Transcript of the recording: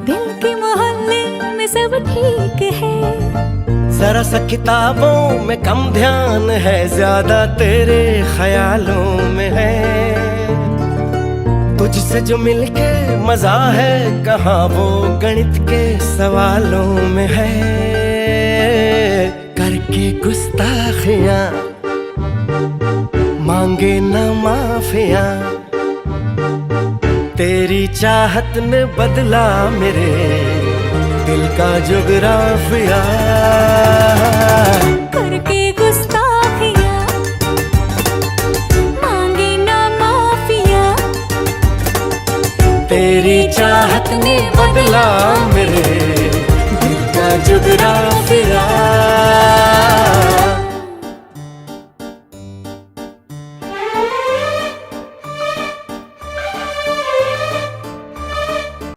दिल के मोहल्ले में सब ठीक है, जरा सा किताबों में कम ध्यान है, ज्यादा तेरे ख्यालों में है। तुझसे जो मिलके मजा है, कहाँ वो गणित के सवालों में है। करके गुस्ताखियां मांगे न माफियां, तेरी चाहत ने बदला मेरे दिल का जुगराफिया। करके गुस्ताखियां मांगे ना माफिया, तेरी चाहत ने बदला मेरे दिल का जुगराफिया।